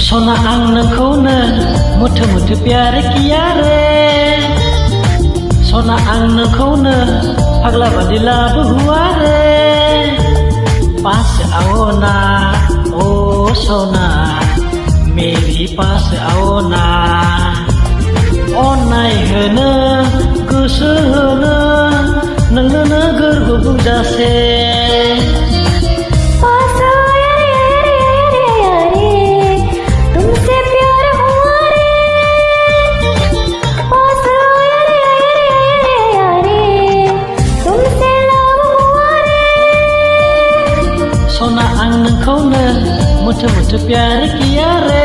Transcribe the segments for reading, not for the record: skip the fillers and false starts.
सोना आं नोंखौनो Muth Muth प्यार किया रे सोना आं नोंखौनो फाग्ला बादि लाबो हुआ रे पास आओ ना ओ सोना मेरी पास आओ ना अननाय होनो गोसो होनो नोंनो गोरबो बुंजासे सोना आं नोंखौनो मुथ मुथ प्यार किया रे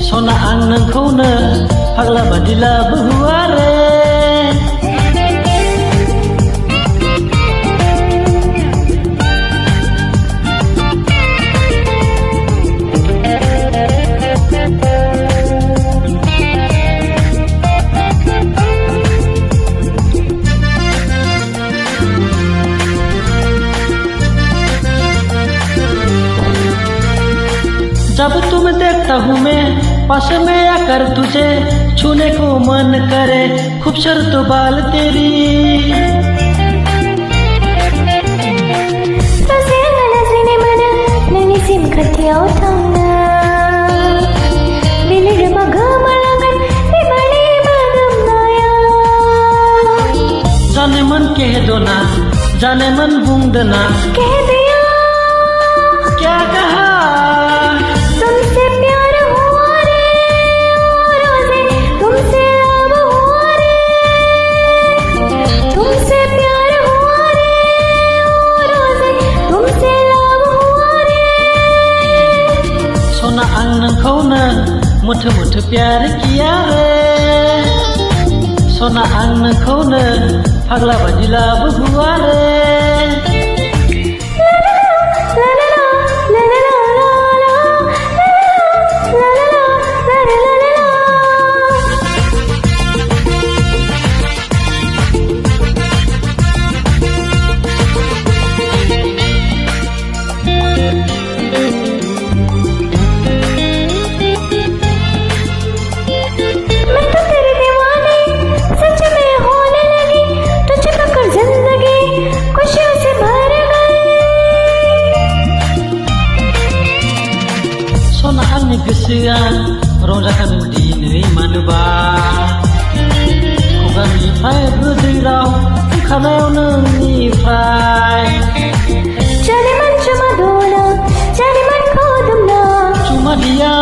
सोना आं नोंखौनो फाग्ला बादि लाबो हुआ रे जब तुम देखता हूँ मैं पास में आकर तुझे छूने को मन करे खूबसूरत बाल तेरी जाने मन कह दो ना जाने मन बूंद दो ना कह दिया क्या कहा तुमसे प्यार हुआ रे रोज़े तुमसे लब हुआ रे तुमसे प्यार हुआ रे रोज़े तुमसे लब हुआ रे सोना आं नोंखौनो मुथ मुथ प्यार किया रे सोना आं नोंखौनो फाग्ला बादि लाबो हुआ रे आंनि गोसोआ रंजाखांदों दिनै मानोबा खुगानिफ्राय गोदै राव ओंखारनायाव नोंनिफ्राय जाने मन चुमा दो ना जाने मन खो तुम ना चुमा दिया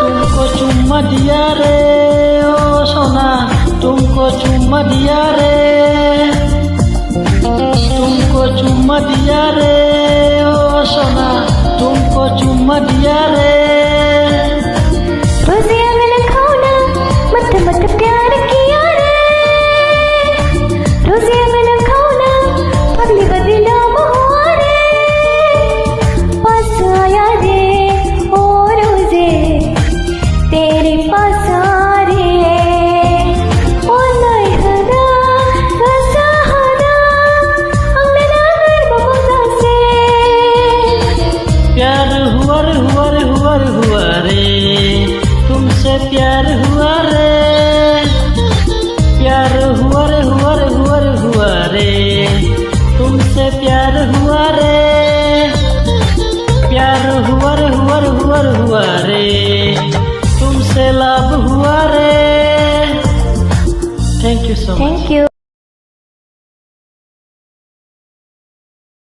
तुमको चुम्मा दिया रे ओ सोना तुमको चुम्मा दिया रे तुमको चुम्मा दिया रे ओ सोना तुमको चुम्मा दिया रे रोज़े आंगन खाना मत मत प्यार किया रे रोज़े आंगन खाना पगली बदला हुआ रे पास आया रे ओ रोज़े तेरे पास आ रे ओ नहीं हदा रसा हदा अंगना घर बबूदा से प्यार हुआ रे हुआ रे हुआ रे हुआ रे तुमसे प्यार हुआ रे प्यार हुआ रे हुआ रे हुआ रे हुआ रे तुमसे प्यार हुआ रे प्यार हुआ रे हुआ रे हुआ रे हुआ रे तुमसे लाभ हुआ रे thank you so much. Thank you.